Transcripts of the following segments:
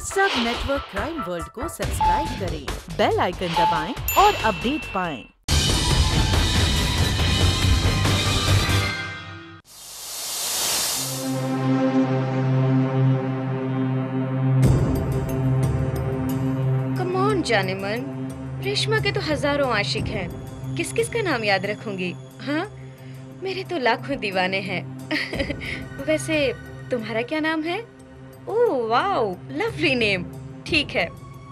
सब network crime world को subscribe करें, बेल आइकन दबाएं और अपडेट पाएं। कम ऑन जाने मन, रेशमा के तो हजारों आशिक हैं। किस किस का नाम याद रखूंगी? हाँ, मेरे तो लाखों दीवाने हैं। वैसे तुम्हारा क्या नाम है? Oh wow, lovely name. ठीक है,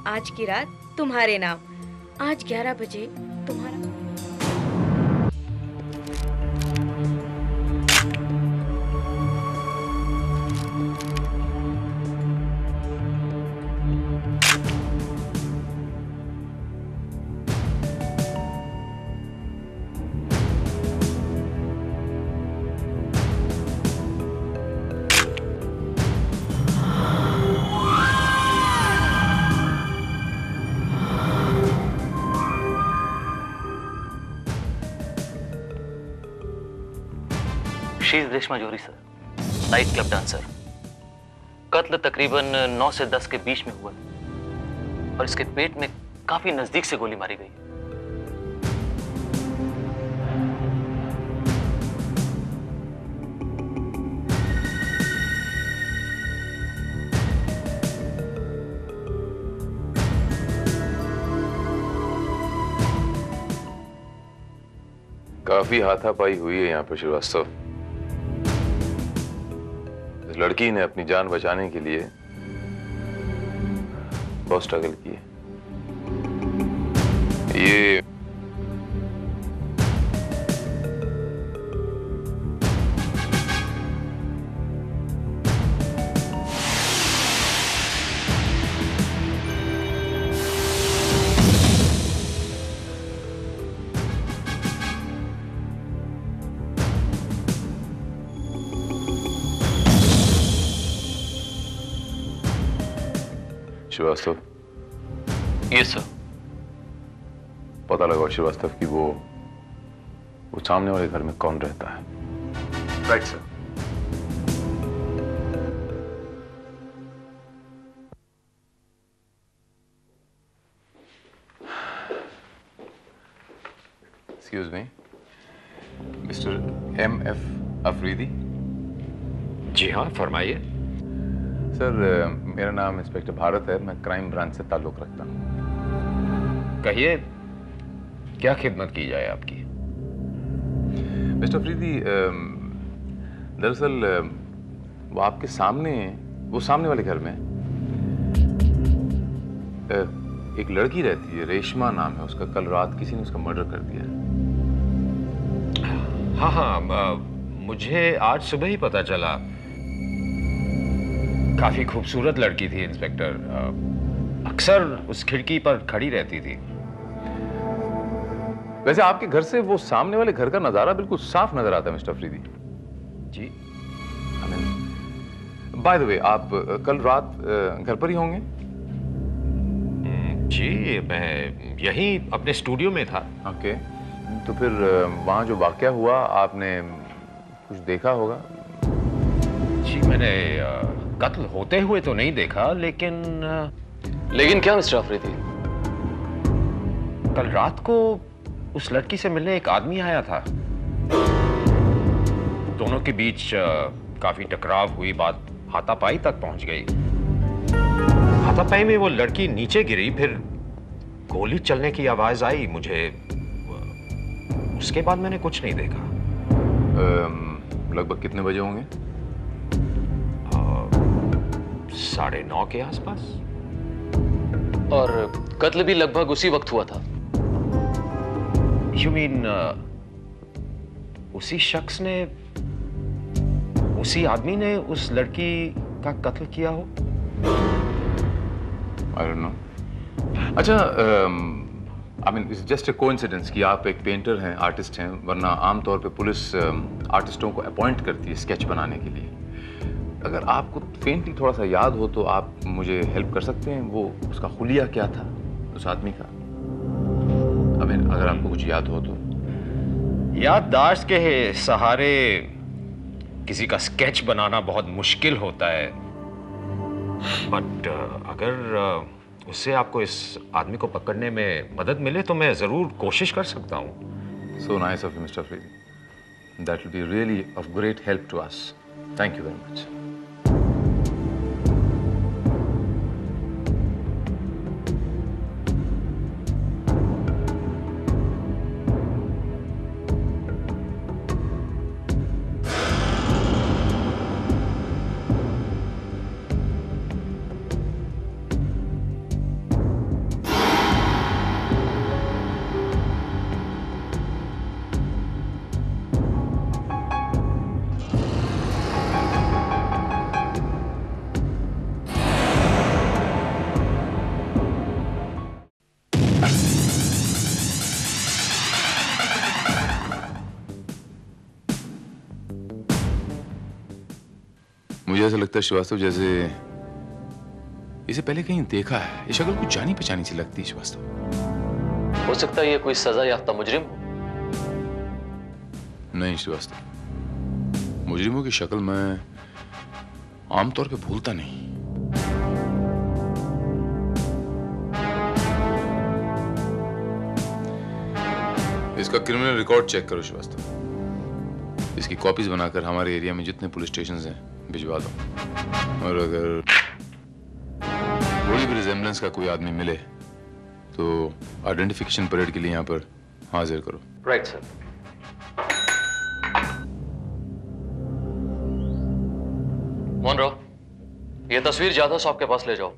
आज की रात तुम्हारे नाम। आज 11 बजे तुम्हारा। She is Reshma Johri sir, night club dancer. कत्ल तकरीबन 9 से 10 के बीच में हुआ और इसके पेट में काफी नजदीक से गोली मारी गई। काफी हाथापाई हुई है यहाँ पर श्रीवास्तव। इस लड़की ने अपनी जान बचाने के लिए बहुत स्ट्रगल की है। ये श्रीवास्तव, यस सर। पता लगाओ श्रीवास्तव कि वो सामने वाले घर में कौन रहता है। Right sir. Excuse me, mister M.F. Afridi. जी हाँ, फरमाइए। सर, मेरा नाम इंस्पेक्टर भारत है। मैं क्राइम ब्रांच से ताल्लुक रखता हूँ। कहिए, क्या खिदमत की जाए आपकी? मिस्टर अफरीदी, दरअसल वो आपके सामने, वो सामने वाले घर में एक लड़की रहती है, रेशमा नाम है उसका। कल रात किसी ने उसका मर्डर कर दिया है। हाँ हाँ, मुझे आज सुबह ही पता चला। काफी खूबसूरत लड़की थी इंस्पेक्टर, अक्सर उस खिड़की पर खड़ी रहती थी। वैसे आपके घर से वो सामने वाले घर का नजारा बिल्कुल साफ नजर आता है mister Afridi ji. By the way, आप कल रात घर पर ही होंगे? जी, मैं यहीं अपने स्टूडियो में था। ओके, तो फिर वहां जो वाकया हुआ आपने कुछ देखा होगा? जी, मैंने कत्ल होते हुए तो नहीं देखा, लेकिन क्या मिस्टर अफरीदी? कल रात को उस लड़की से मिलने एक आदमी आया था। दोनों के बीच काफी टकराव हुई, बात हाथापाई तक पहुंच गई। हाथापाई में वो लड़की नीचे गिरी, फिर गोली चलने की आवाज आई मुझे। उसके बाद मैंने कुछ नहीं देखा। लगभग कितने बजे होंगे? 9:30 के आसपास। और कत्ल भी लगभग उसी वक्त हुआ था? You mean, उसी शख्स ने, उसी आदमी ने उस लड़की का कत्ल किया हो? I don't know. अच्छा, I mean, it's just a coincidence कि आप एक पेंटर हैं, आर्टिस्ट हैं, वरना आमतौर पे पुलिस आर्टिस्टों को अपॉइंट करती है स्केच बनाने के लिए। अगर आपको फेंटली थोड़ा सा याद हो तो आप मुझे हेल्प कर सकते हैं। वो उसका हुलिया क्या था उस आदमी का? I mean, अगर आपको कुछ याद हो तो। याददाश्त के सहारे किसी का स्केच बनाना बहुत मुश्किल होता है। बट अगर उससे आपको इस आदमी को पकड़ने में मदद मिले तो मैं जरूर कोशिश कर सकता हूँ। So nice of you, Mr. Afridi. That will be really of great help to us. Thank you very much. मुझे ऐसा लगता है श्रीवास्तव जैसे इसे पहले कहीं देखा है। ये शक्ल कुछ जानी पहचानी सी लगती है श्रीवास्तव। हो सकता है ये कोई सजा याफ्ता मुजरिम हो। नहीं श्रीवास्तव, मुजरिमों की शक्ल मैं आमतौर पे भूलता नहीं। इसका क्रिमिनल रिकॉर्ड चेक करो श्रीवास्तव। इसकी कॉपीज बनाकर हमारे एरिया में जितने पुलिस स्टेशंस हैं भिजवा दो। और अगर थोड़ी भी रिजेम्बलेंस का कोई आदमी मिले तो आइडेंटिफिकेशन परेड के लिए यहाँ पर हाजिर करो। Right sir. मोहन राव, ये तस्वीर जाधव साहब के पास ले जाओ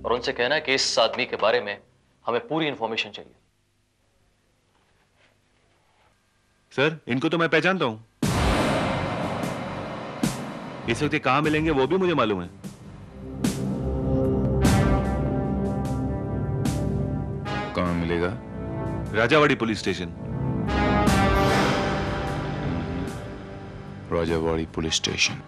और उनसे कहना है कि इस आदमी के बारे में हमें पूरी इंफॉर्मेशन चाहिए। सर, इनको तो मैं पहचानता हूं। इस वक्त ये कहां मिलेंगे वो भी मुझे मालूम है। कहाँ मिलेगा? Rajawadi police station. Rajawadi police station.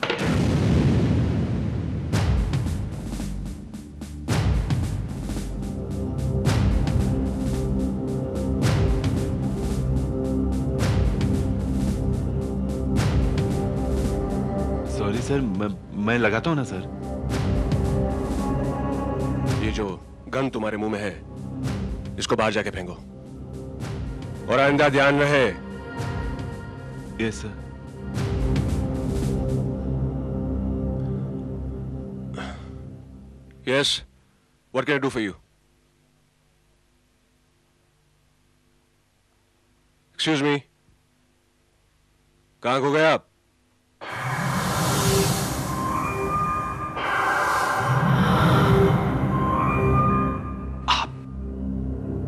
Sorry sir, मैं लगाता हूं ना सर। ये जो गन तुम्हारे मुंह में है इसको बाहर जाके फेंको और आइंदा ध्यान रहे। Yes sir. Yes, what can I do for you? Excuse me, कहां खो गए आप?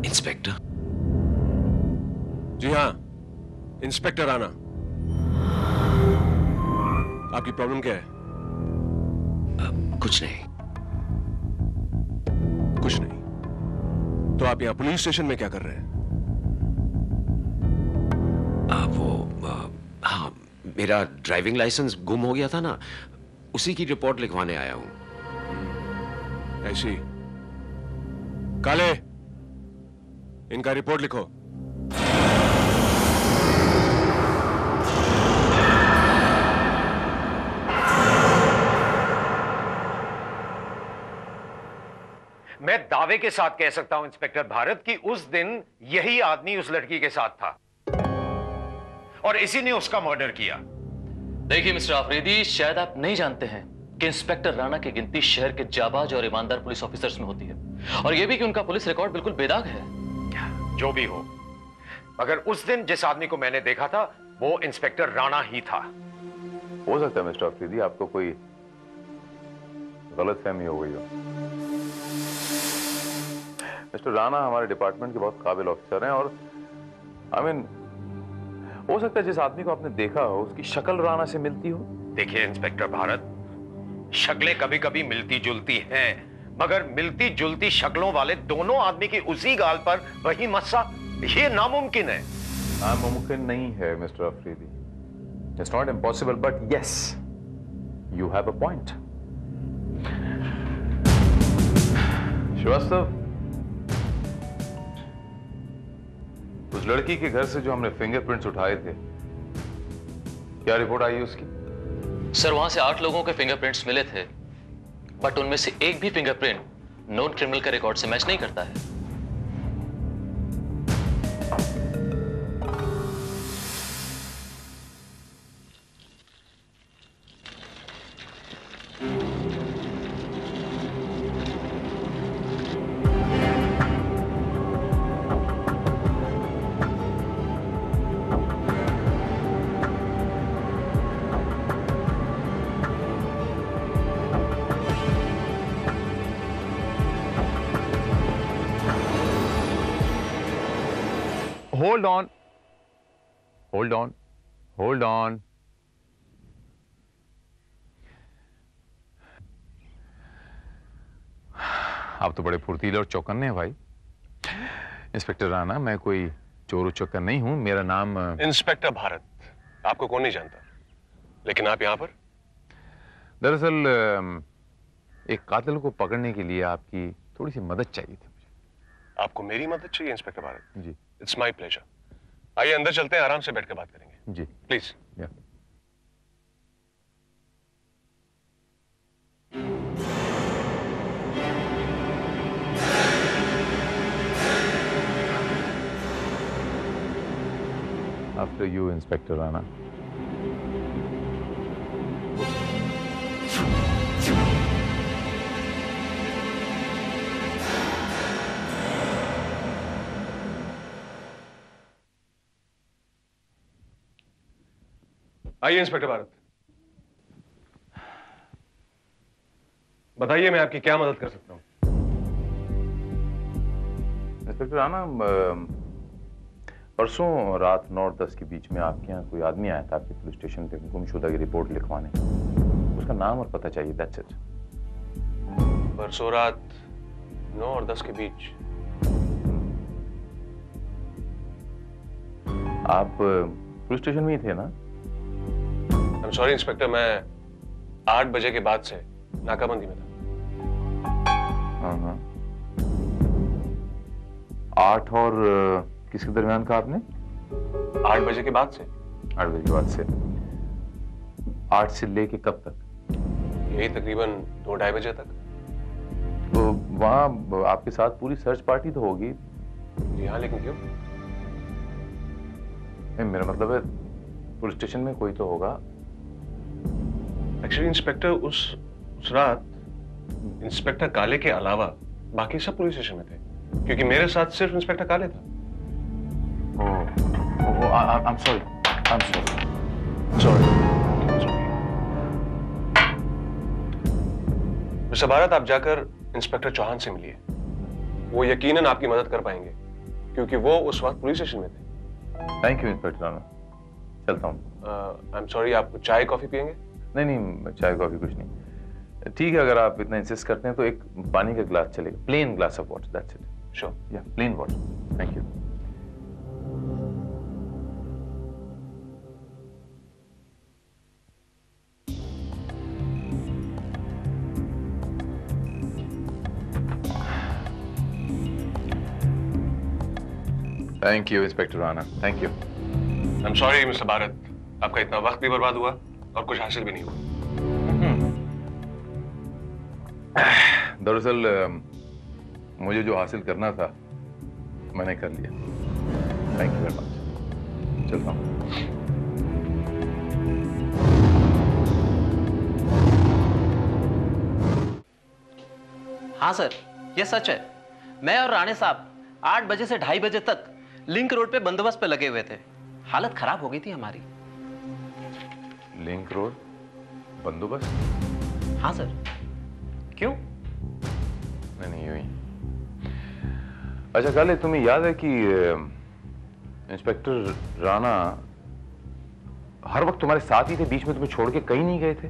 इंस्पेक्टर? जी हाँ, इंस्पेक्टर राणा। आपकी प्रॉब्लम क्या है? कुछ नहीं। कुछ नहीं तो आप यहाँ पुलिस स्टेशन में क्या कर रहे हैं? हाँ, मेरा ड्राइविंग लाइसेंस गुम हो गया था ना, उसी की रिपोर्ट लिखवाने आया हूं। ऐसी काले, इनका रिपोर्ट लिखो। मैं दावे के साथ कह सकता हूं इंस्पेक्टर भारत कि उस दिन यही आदमी उस लड़की के साथ था और इसी ने उसका मर्डर किया। देखिए मिस्टर आफरीदी, शायद आप नहीं जानते हैं कि इंस्पेक्टर राणा की गिनती शहर के जाबाज और ईमानदार पुलिस ऑफिसर्स में होती है और यह भी कि उनका पुलिस रिकॉर्ड बिल्कुल बेदाग है। जो भी हो, मगर उस दिन जिस आदमी को मैंने देखा था वो इंस्पेक्टर राणा ही था। हो सकता है मिस्टर अफरीदी आपको कोई गलतफहमी हो गई हो। मिस्टर राणा हमारे डिपार्टमेंट के बहुत काबिल ऑफिसर हैं और हो सकता है जिस आदमी को आपने देखा हो उसकी शक्ल राणा से मिलती हो। देखिए इंस्पेक्टर भारत, शक्लें कभी कभी मिलती जुलती हैं, मगर मिलती जुलती शक्लों वाले दोनों आदमी की उसी गाल पर वही मस्सा, ये नामुमकिन है। नामुमकिन नहीं है mister Afridi. It's not impossible, but yes, you have a point. Srivastava, उस लड़की के घर से जो हमने फिंगरप्रिंट्स उठाए थे, क्या रिपोर्ट आई उसकी? सर, वहां से 8 लोगों के फिंगरप्रिंट्स मिले थे, बट उनमें से एक भी फिंगरप्रिंट नोन क्रिमिनल के रिकॉर्ड से मैच नहीं करता है। Hold on. Hold on. Hold on. आप तो बड़े फुर्तीले और चौकन्ने हैं भाई। इंस्पेक्टर राणा, मैं कोई चोर उचक्कर नहीं हूं। मेरा नाम इंस्पेक्टर भारत। आपको कौन नहीं जानता, लेकिन आप यहां पर? दरअसल एक कातिल को पकड़ने के लिए आपकी थोड़ी सी मदद चाहिए थी मुझे। आपको मेरी मदद चाहिए इंस्पेक्टर भारत? जी। It's my pleasure. आइए अंदर चलते हैं, आराम से बैठ कर बात करेंगे। जी please. After you inspector Rana. आइए इंस्पेक्टर भारत, बताइए मैं आपकी क्या मदद कर सकता हूं? इंस्पेक्टर राणा, परसों रात 9 और 10 के बीच में आपके यहाँ कोई आदमी आया था आपके पुलिस स्टेशन पे गुमशुदा की रिपोर्ट लिखवाने। उसका नाम और पता चाहिए, दैट्स इट। परसों रात 9 और 10 के बीच? आप पुलिस स्टेशन में ही थे ना? I'm sorry इंस्पेक्टर, मैं 8 बजे के बाद से नाकाबंदी में था। हाँ। 8 और किसके दरमियान का आपने? 8 बजे के बाद से। 8 बजे के बाद से 8 से लेके कब तक? यही तकरीबन 2-2:30 बजे तक। तो वहां आपके साथ पूरी सर्च पार्टी तो होगी? जी हाँ, लेकिन क्यों? मेरा मतलब है पुलिस स्टेशन में कोई तो होगा। एक्चुअली इंस्पेक्टर उस रात इंस्पेक्टर काले के अलावा बाकी सब पुलिस स्टेशन में थे, क्योंकि मेरे साथ सिर्फ इंस्पेक्टर काले था। I'm sorry. मिस्टर भारत, आप जाकर इंस्पेक्टर चौहान से मिलिए। वो यकीनन आपकी मदद कर पाएंगे, क्योंकि वो उस वक्त पुलिस स्टेशन में थे। थैंक यू इंस्पेक्टर राणा, चलता हूँ। आई एम सॉरी, आप चाय कॉफी पियेंगे? नहीं, चाय कॉफी कुछ नहीं। ठीक है, अगर आप इतना इंसिस्ट करते हैं तो एक पानी का ग्लास चलेगा, plain glass of water, that's it. Sure. या plain water, thank you. Thank you inspector Rana, thank you. I am sorry mister Bharat, आपका इतना वक्त भी बर्बाद हुआ और कुछ हासिल भी नहीं हुआ। दरअसल मुझे जो हासिल करना था मैंने कर लिया। थैंक यू वेरी मच, चलता हूँ। हाँ सर, ये सच है। मैं और राणे साहब 8 बजे से 2:30 बजे तक लिंक रोड पे बंदोबस्त पे लगे हुए थे। हालत खराब हो गई थी हमारी। लिंक रोड बंदोबस्त? हाँ सर। क्यों? नहीं, यूं ही। अच्छा काले, तुम्हें याद है कि इंस्पेक्टर राणा हर वक्त तुम्हारे साथ ही थे, बीच में तुम्हें छोड़ के कहीं नहीं गए थे?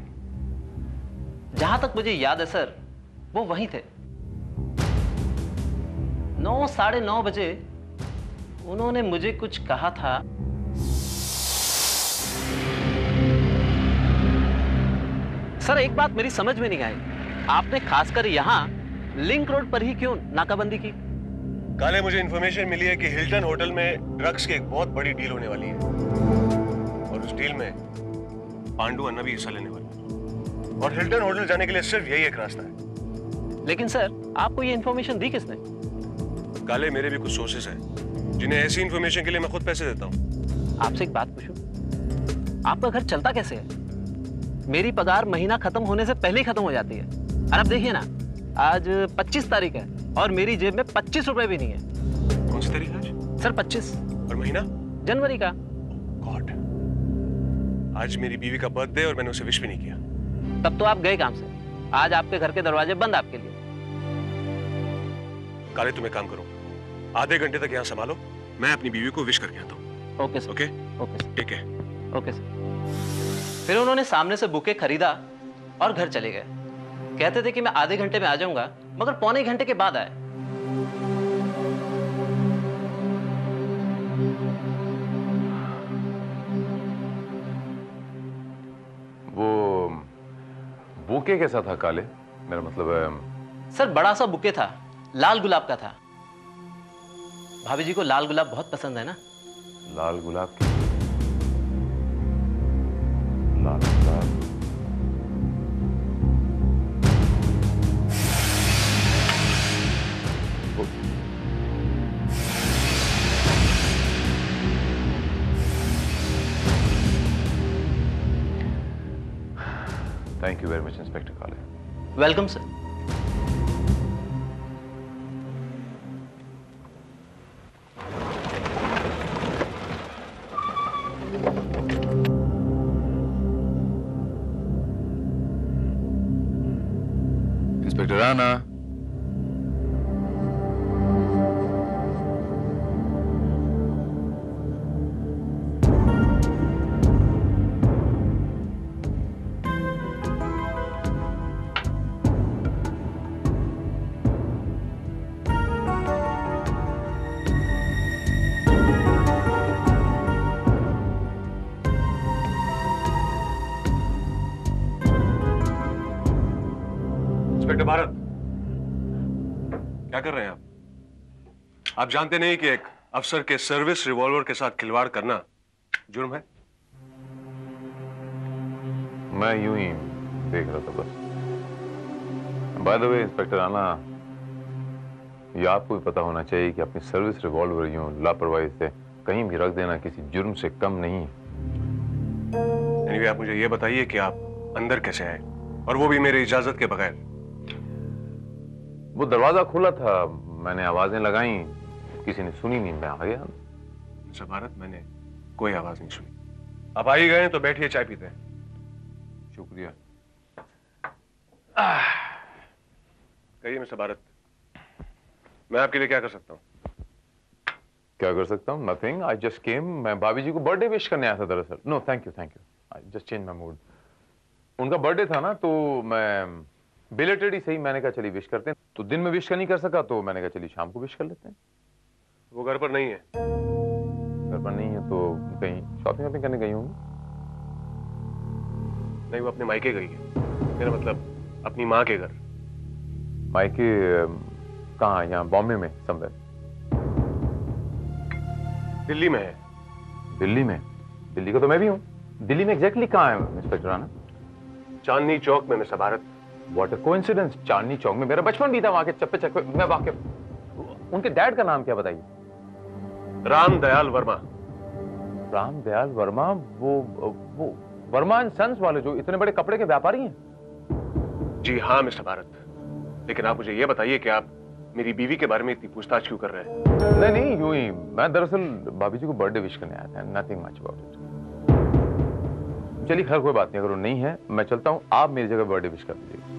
जहां तक मुझे याद है सर, वो वहीं थे। 9, 9:30 बजे उन्होंने मुझे कुछ कहा था। सर एक बात मेरी समझ में नहीं आई, आपने खासकर यहां लिंक रोड पर ही क्यों नाकाबंदी की? काले, मुझे इंफॉर्मेशन मिली है कि हिल्टन होटल में ड्रग्स की एक बहुत बड़ी डील होने वाली है और उस डील में पांडु अन्ना भी हिस्सा लेने वाला है। और हिल्टन होटल जाने के लिए सिर्फ यही एक रास्ता है। लेकिन सर, आपको ये इन्फॉर्मेशन दी किसने? काले, मेरे भी कुछ सोर्सेस हैं जिन्हें ऐसी इन्फॉर्मेशन के लिए मैं खुद पैसे देता हूँ। आपसे एक बात पूछूं? आपका घर चलता कैसे है? मेरी पगार महीना खत्म होने से पहले ही खत्म हो जाती है। और अब देखिए ना, आज 25 तारीख है और मेरी जेब में 25 रुपए भी नहीं है। कौन सी तारीख है आज? सर 25। और महीना? जनवरी का। गॉड, आज मेरी बीवी का बर्थडे और मैंने उसे विश भी नहीं किया। तब तो आप गए काम से। आज आपके घर के दरवाजे बंद आपके लिए। काले, तुम एक काम करो, आधे घंटे तक यहाँ संभालो, मैं अपनी बीवी को विश करके आता हूँ। Okay sir. Okay okay sir. ठीक है। Okay sir. फिर उन्होंने सामने से बुके खरीदा और घर चले गए। कहते थे कि मैं आधे घंटे में आ जाऊंगा, मगर पौने घंटे के बाद आए। वो बुके कैसा था काले? मेरा मतलब है सर, बड़ा सा बुके था, लाल गुलाब का था। भाभी जी को लाल गुलाब बहुत पसंद है ना। लाल गुलाब की? लाल गुलाब? Thank you very much inspector Kale. Welcome sir. Inspector Rana, inspector Bharat, क्या कर रहे हैं आप? आप जानते नहीं कि एक अफसर के सर्विस रिवॉल्वर के साथ खिलवाड़ करना जुर्म है? मैं यूं ही देख रहा था बस। Bye the way inspector Rana, ये आपको भी पता होना चाहिए कि अपनी सर्विस रिवॉल्वर यूं लापरवाही से कहीं भी रख देना किसी जुर्म से कम नहीं है। Anyway, आप मुझे ये बताइए कि आप अंदर कैसे आए, और वो भी मेरी इजाजत के बगैर? वो दरवाजा खुला था, मैंने आवाजें लगाई, किसी ने सुनी नहीं, मैं आ गया। मिस्टर भारत, मैंने कोई आवाज नहीं सुनी। आप आ ही गए तो बैठिए, चाय पीते हैं। शुक्रिया। कहिए मिस्टर भारत, मैं आपके लिए क्या कर सकता हूँ? क्या कर सकता हूँ? Nothing, I just came. मैं भाभी जी को बर्थडे विश करने आया था दरअसल। No thank you, I just change my mood. उनका बर्थडे था ना, तो मैं बिलेटेड ही सही, मैंने कहा चलिए विश करते हैं। तो दिन में विश कर नहीं कर सका, तो मैंने कहा चलिए शाम को विश कर लेते हैं। वो घर पर नहीं है? घर पर नहीं है तो कहीं शॉपिंग करने गई होंगी। नहीं, वो अपने मायके गई है। मेरा मतलब अपनी माँ के घर। मायके कहाँ? यहाँ बॉम्बे में समवेयर? दिल्ली में है। दिल्ली में? दिल्ली का तो मैं भी हूँ। दिल्ली में एग्जैक्टली कहाँ है इंस्पेक्टर राणा? चांदनी चौक में mister Bharat. What a coincidence, Chandni Chowk में। मेरा बचपन भी था वहां के चप्पे चक्के, मैं वाकिफ। उनके डैड का नाम क्या बताइए? राम दयाल वर्मा। राम दयाल वर्मा? वो वर्मा एंड सन्स वाले जो इतने बड़े कपड़े के व्यापारी हैं? जी हाँ मिस्टर भारत, लेकिन आप मुझे ये बताइए कि आप मेरी बीवी के बारे में इतनी पूछताछ क्यों कर रहे हैं? नहीं, यूं ही। मैं दरअसल भाभी जी को बर्थडे विश करने आया था, नथिंग मच अबाउट इट। चलिए खैर कोई बात नहीं, अगर वो नहीं है मैं चलता हूं, आप मेरी जगह बर्थडे विश कर दीजिए।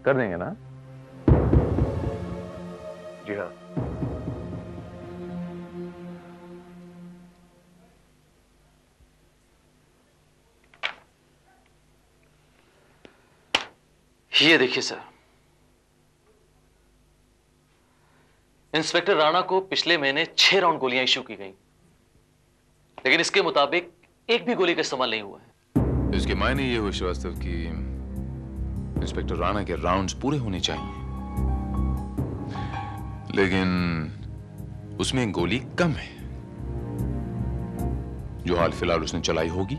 कर देंगे ना? जी हाँ। ये देखिए सर, इंस्पेक्टर राणा को पिछले महीने 6 राउंड गोलियां इश्यू की गई, लेकिन इसके मुताबिक एक भी गोली का इस्तेमाल नहीं हुआ है। इसके मायने ये हुए श्रीवास्तव कि इंस्पेक्टर राणा के राउंड्स पूरे होने चाहिए, लेकिन उसमें गोली कम है जो हाल फिलहाल उसने चलाई होगी।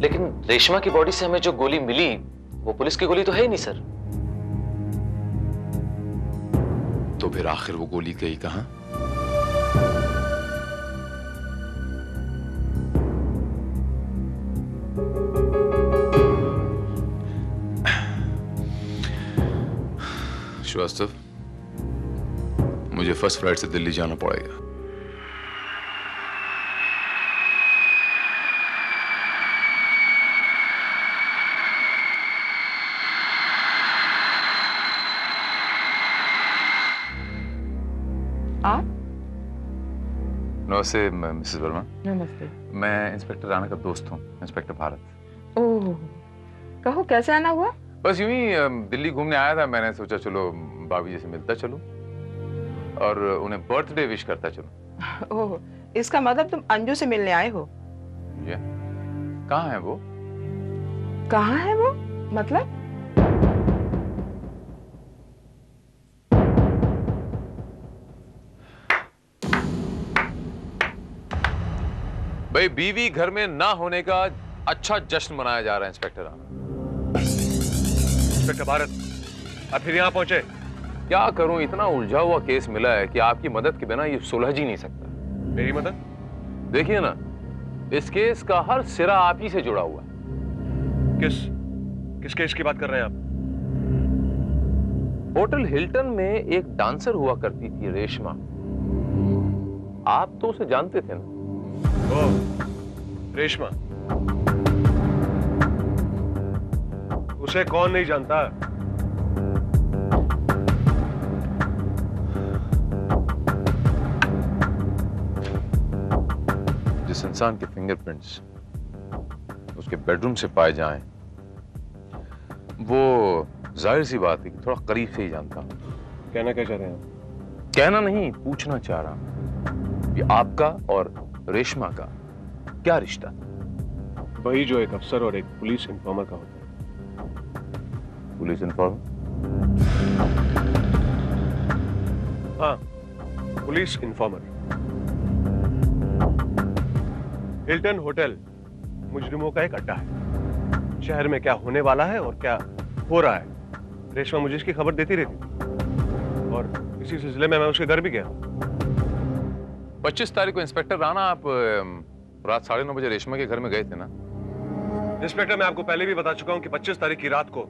लेकिन रेशमा की बॉडी से हमें जो गोली मिली वो पुलिस की गोली तो है ही नहीं सर। तो फिर आखिर वो गोली गई कहां? श्रीवास्तव, मुझे फर्स्ट फ्लाइट से दिल्ली जाना पड़ेगा। आप? नमस्ते मिसेस वर्मा। नमस्ते। मैं इंस्पेक्टर राणा का दोस्त हूँ, इंस्पेक्टर भारत। ओह, कहो कैसे आना हुआ? बस यूं ही दिल्ली घूमने आया था। मैंने सोचा चलो भाभी जी से मिलता चलूं और उन्हें बर्थडे विश करता चलूं। ओह, इसका मतलब तुम अंजू से मिलने आए हो? ये कहाँ है वो? कहाँ है वो मतलब? भाई बीवी घर में ना होने का अच्छा जश्न मनाया जा रहा है इंस्पेक्टर राणा। इंस्पेक्टर भारत, आप फिर यहाँ पहुंचे? क्या करूं, इतना उलझा हुआ केस मिला है कि आपकी मदद के बिना ये सुलझ ही नहीं सकता। मेरी मदद? देखिए ना, इस केस का हर सिरा आप ही से जुड़ा हुआ है। किस केस की बात कर रहे हैं आप? होटल हिल्टन में एक डांसर हुआ करती थी रेशमा। आप तो उसे जानते थे ना? ओह, रेशमा। उसे कौन नहीं जानता? जिस इंसान के फिंगरप्रिंट्स उसके बेडरूम से पाए जाएं, वो जाहिर सी बात है कि थोड़ा करीब से ही जानता हूं। कहना क्या चाह रहे हैं आप? कहना नहीं, पूछना चाह रहा हूं कि आपका और रेशमा का क्या रिश्ता? वही जो एक अफसर और एक पुलिस इन्फॉर्मर का होता है। Police informer? हाँ, पुलिस इन्फॉर्मर। हिल्टन होटल मुजरिमों का एक अड्डा है। शहर में क्या होने वाला है और क्या हो रहा है, रेशमा मुझे इसकी खबर देती रहती थी और इसी सिलसिले में मैं उसके घर भी गया। 25 तारीख को इंस्पेक्टर राणा, आप रात 9:30 बजे रेशमा के घर में गए थे ना? इंस्पेक्टर, मैं आपको पहले भी बता चुका हूं कि 25 तारीख की रात को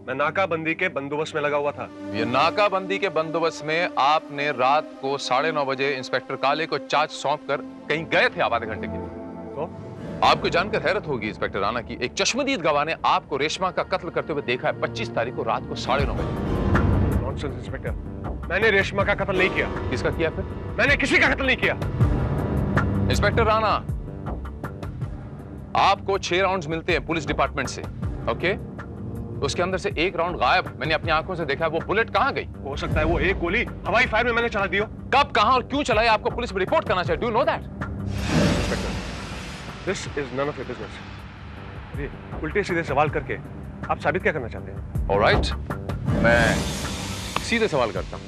मैं नाकाबंदी के बंदोबस्त में लगा हुआ था। ये नाकाबंदी के बंदोबस्त में आपने रात को 9:30 बजे इंस्पेक्टर काले को चार्ज सौंप कर कहीं गए थे आप आधे घंटे के लिए। तो आपको जानकर हैरत होगी इंस्पेक्टर राणा की एक चश्मदीद गवाह ने आपको रेशमा का कत्ल करते हुए देखा है 25 तारीख को रात को 9:30 बजे। नॉनसेंस इंस्पेक्टर, मैंने रेशमा का कत्ल नहीं किया। किसका किया फिर? मैंने किसी का कत्ल नहीं किया। इंस्पेक्टर राणा, आपको 6 राउंड्स मिलते हैं पुलिस डिपार्टमेंट से, ओके? उसके अंदर से 1 राउंड गायब है। मैंने अपनी आंखों से देखा है। वो बुलेट कहां गई? हो सकता है वो एक गोली हवाई फायर में मैंने चला दी हो। कब, कहां और क्यों चलाई, आपको पुलिस में रिपोर्ट करना चाहिए। Do you know that? Inspector, this is none of your business. उल्टे सीधे सवाल करके आप साबित क्या करना चाहते हैं? ऑलराइट, मैं सीधे सवाल करता हूं।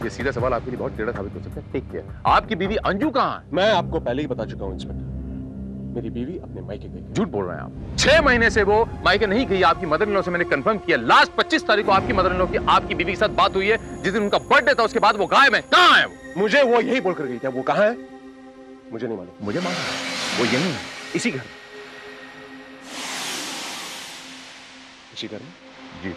ये सीधा सवाल आपके लिए बहुत टेढ़ा साबित हो सकता है। Take care. आपकी बीवी अंजू कहां है? मैं आपको पहले ही बता चुका हूं इंस्पेक्टर, मेरी बीवी अपने मायके गई। झूठ बोल रहे हैं आप। 6 महीने से वो मायके नहीं गई। आपकी मदर इन लॉ से मैंने कंफर्म किया। लास्ट 25 तारीख को आपकी मदर इन लॉ की आपकी बीवी के साथ बात हुई है। जिस दिन उनका बर्थडे था उसके बाद वो गायब है। कहां है वो? मुझे वो यही बोलकर गई थी। वो कहां है मुझे नहीं मालूम। मुझे मालूम है, वो यहीं है, इसी घर। इसी घर में? जी।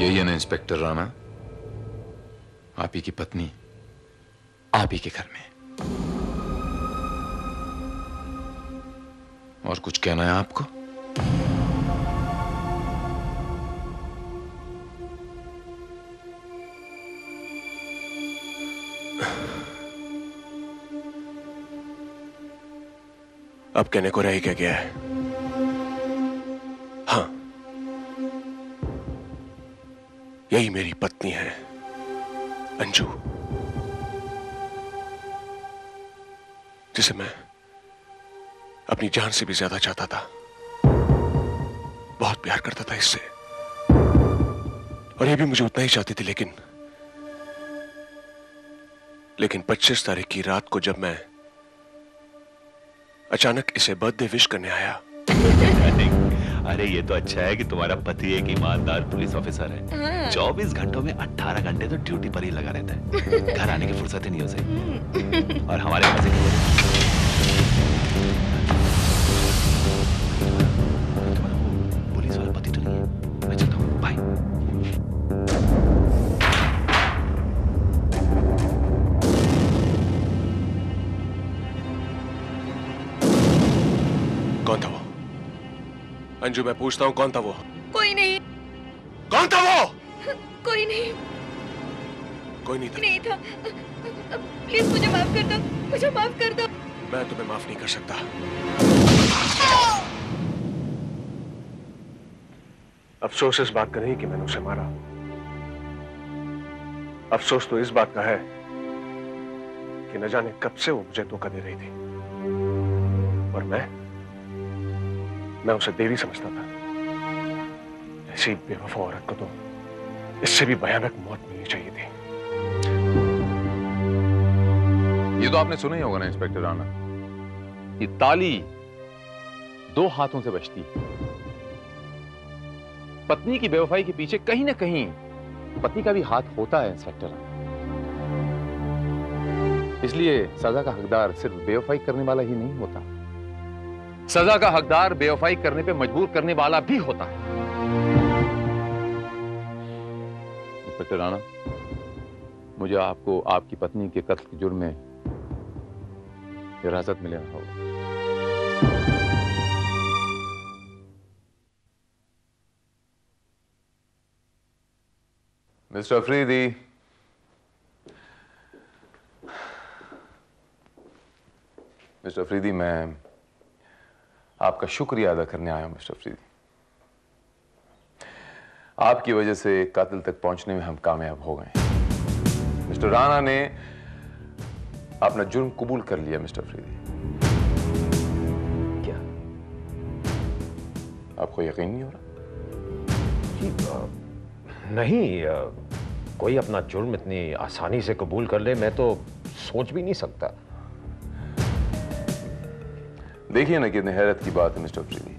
यही है ना इंस्पेक्टर राणा, आप ही की पत्नी आप ही के घर में। और कुछ कहना है आपको? अब कहने को रह ही क्या गया है। हाँ, यही मेरी पत्नी है, अंजू, जिसे मैं अपनी जान से भी ज्यादा चाहता था। बहुत प्यार करता था इससे, और ये भी मुझे उतना ही चाहती थी। लेकिन 25 तारीख की रात को जब मैं अचानक इसे बर्थडे विश करने आया। अरे ये तो अच्छा है कि तुम्हारा पति एक ईमानदार पुलिस ऑफिसर है। 24 घंटों में 18 घंटे तो ड्यूटी पर ही लगा रहता है, घर आने की फुर्सत ही नहीं उसे। और हमारे पास पुलिस वाला पति तो नहीं है। मैं चलता हूँ, बाय। कौन था वो? अंजू, मैं पूछता हूँ, कौन था वो? कोई नहीं। कौन था वो? कोई नहीं। कोई नहीं था। नहीं था। प्लीज मुझे माफ कर दो, मुझे माफ कर दो। मैं तुम्हें माफ नहीं कर सकता। अफसोस इस बात का नहीं कि मैंने उसे मारा। अफसोस तो इस बात का है कि न जाने कब से वो मुझे धोखा दे रही थी, और मैं उसे देवी समझता था। ऐसी बेवफा औरत को तो इससे भी भयानक मौत मिलनी चाहिए थी। ये तो आपने सुना ही होगा ना इंस्पेक्टर राणा, ये ताली 2 हाथों से बजती है। पत्नी की बेवफाई के पीछे कहीं ना कहीं पति का भी हाथ होता है इंस्पेक्टर राणा। इसलिए सजा का हकदार सिर्फ बेवफाई करने वाला ही नहीं होता, सजा का हकदार बेवफाई करने पे मजबूर करने वाला भी होता है। इंस्पेक्टर राणा, मुझे आपको आपकी पत्नी के कत्ल के जुर्म में हिरासत में लेना होगा। मिस्टर अफरीदी, मिस्टर अफरीदी, मैं आपका शुक्रिया अदा करने आया हूं। मिस्टर अफरीदी, आपकी वजह से कातिल तक पहुंचने में हम कामयाब हो गए। मिस्टर राणा ने अपना जुर्म कबूल कर लिया। मिस्टर अफरीदी, क्या आपको यकीन नहीं हो रहा? नहीं, कोई अपना जुर्म इतनी आसानी से कबूल कर ले, मैं तो सोच भी नहीं सकता। देखिए ना कितनी हैरत की बात है मिस्टर अफरीदी।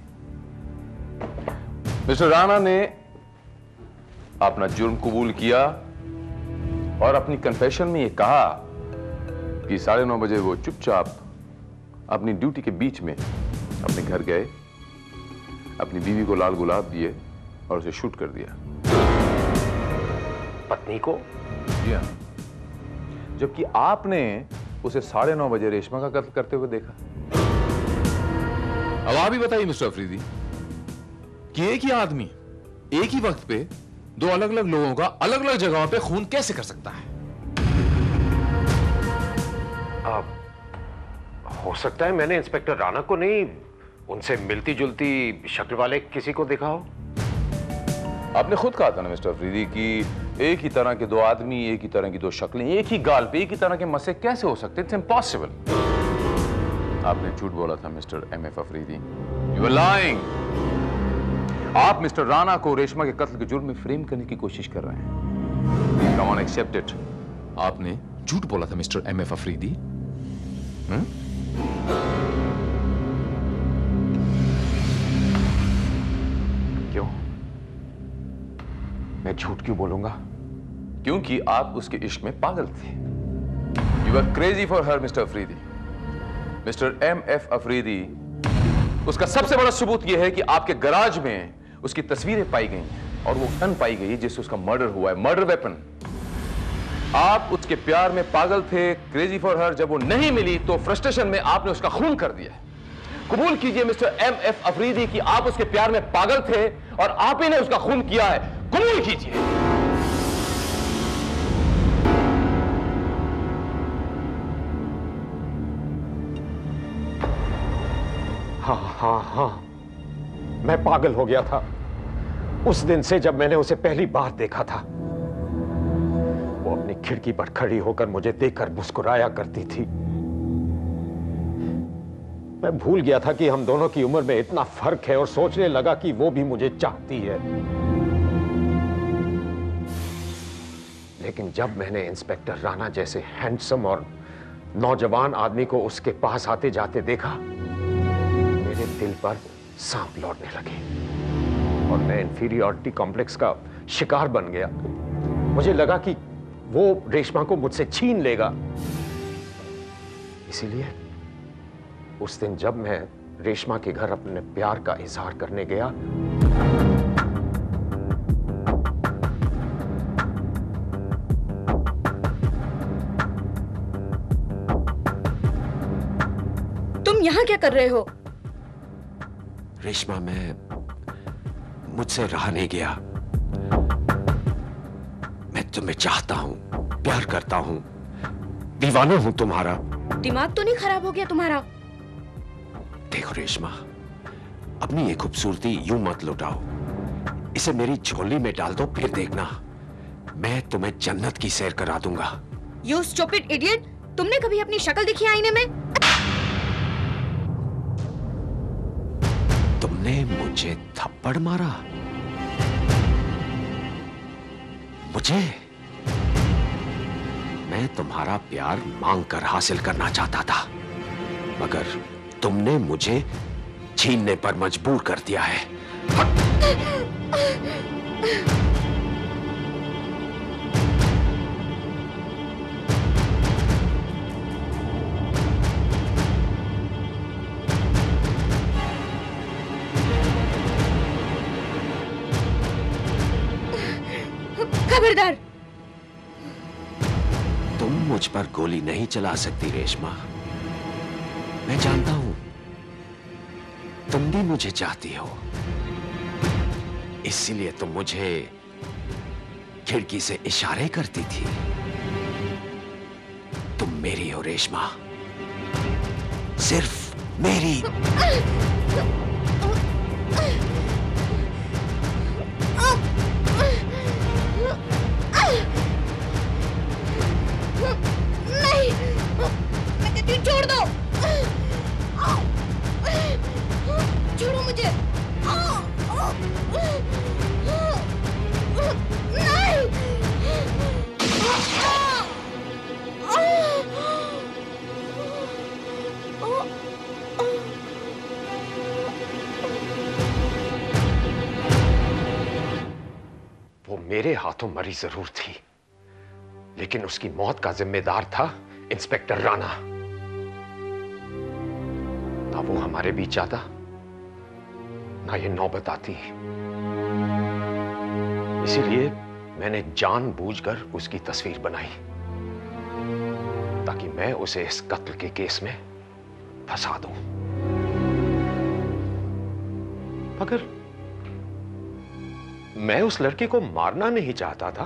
मिस्टर राणा ने अपना जुर्म कबूल किया और अपनी कन्फेशन में यह कहा कि 9:30 बजे वो चुपचाप अपनी ड्यूटी के बीच में अपने घर गए, अपनी बीवी को लाल गुलाब दिए और उसे शूट कर दिया। पत्नी को? जी हाँ, जबकि आपने उसे 9:30 बजे रेशमा का कत्ल करते हुए देखा। अब आप ही बताइए मिस्टर अफरीदी कि एक ही आदमी एक ही वक्त पे 2 अलग-अलग लोगों का अलग-अलग जगहों पे खून कैसे कर सकता है? हो सकता है मैंने इंस्पेक्टर राणा को नहीं, उनसे मिलती जुलती शक्ल वाले किसी को देखा हो। आपने खुद कहा था ना मिस्टर अफरीदी कि एक ही तरह के 2 आदमी, एक ही तरह की 2 शक्लें, एक ही गाल पे एक ही तरह के मसे कैसे हो सकते? It's impossible. आपने झूठ बोला था mister MF Afridi. You are lying. आप मिस्टर राणा को रेशमा के कत्ल के जुर्म में फ्रेम करने की कोशिश कर रहे हैं। Come on, accept it. आपने झूठ बोला था मिस्टर एमएफ अफरीदी। क्यों? मैं झूठ क्यों बोलूंगा? क्योंकि आप उसके इश्क में पागल थे। You are crazy for her mister Afridi. Mister MF Afridi, उसका सबसे बड़ा सबूत यह है कि आपके गराज में उसकी तस्वीरें पाई गई हैं। और वो गन पाई गई जिससे उसका मर्डर हुआ है, मर्डर वेपन। आप उसके प्यार में पागल थे, क्रेजी फॉर हर। जब वो नहीं मिली तो फ्रस्ट्रेशन में आपने उसका खून कर दिया। कबूल कीजिए मिस्टर MF अफरीदी कि आप उसके प्यार में पागल थे और आप ही ने उसका खून किया है। कबूल कीजिए। हाँ, मैं पागल हो गया था उस दिन से जब मैंने उसे पहली बार देखा था। वो अपनी खिड़की पर खड़ी होकर मुझे देखकर मुस्कुराया करती थी। मैं भूल गया था कि हम दोनों की उम्र में इतना फर्क है और सोचने लगा कि वो भी मुझे चाहती है। लेकिन जब मैंने इंस्पेक्टर राणा जैसे हैंडसम और नौजवान आदमी को उसके पास आते जाते देखा, मेरे दिल पर सांप लौटने लगे और मैं इंफीरियरिटी कॉम्प्लेक्स का शिकार बन गया। मुझे लगा कि वो रेशमा को मुझसे छीन लेगा। इसीलिए उस दिन जब मैं रेशमा के घर अपने प्यार का इजहार करने गया, तुम यहाँ क्या कर रहे हो? रेशमा, मैं मुझसे रहा नहीं गया। मैं तुम्हें चाहता हूं, प्यार करता हूं, दीवाना हूं तुम्हारा। दिमाग तो नहीं खराब हो गया तुम्हारा? देखो रेशमा, अपनी ये खूबसूरती यूं मत लुटाओ। इसे मेरी झोली में डाल दो, फिर देखना मैं तुम्हें जन्नत की सैर करा दूंगा। You stupid idiot! तुमने कभी अपनी शक्ल देखी आईने में? तुमने मुझे थप्पड़ मारा? मुझे? मैं तुम्हारा प्यार मांगकर हासिल करना चाहता था, मगर तुमने मुझे छीनने पर मजबूर कर दिया है। खबरदार! तुम मुझ पर गोली नहीं चला सकती रेशमा। मैं जानता हूं तुम भी मुझे चाहती हो, इसीलिए तुम मुझे खिड़की से इशारे करती थी। तुम मेरी हो रेशमा, सिर्फ मेरी। नहीं, मैं कहती हूँ छोड़ दो। छोड़ो मुझे। नहीं। वो मेरे हाथों मरी जरूर थी, लेकिन उसकी मौत का जिम्मेदार था इंस्पेक्टर राणा। ना वो हमारे बीच आता, ना ये नौबत आती। इसीलिए मैंने जानबूझकर उसकी तस्वीर बनाई, ताकि मैं उसे इस कत्ल के केस में फंसा दूं। मगर मैं उस लड़के को मारना नहीं चाहता था,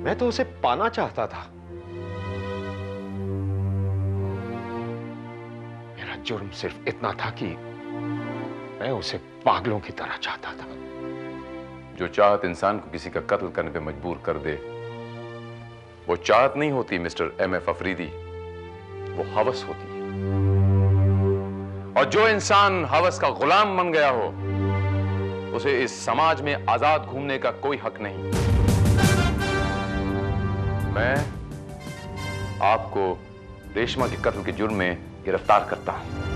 मैं तो उसे पाना चाहता था। मेरा जुर्म सिर्फ इतना था कि मैं उसे पागलों की तरह चाहता था। जो चाहत इंसान को किसी का कत्ल करने पे मजबूर कर दे, वो चाहत नहीं होती मिस्टर MF अफरीदी, वो हवस होती है। और जो इंसान हवस का गुलाम बन गया हो, उसे इस समाज में आजाद घूमने का कोई हक नहीं। मैं आपको रेशमा के कत्ल के जुर्म में गिरफ्तार करता हूं।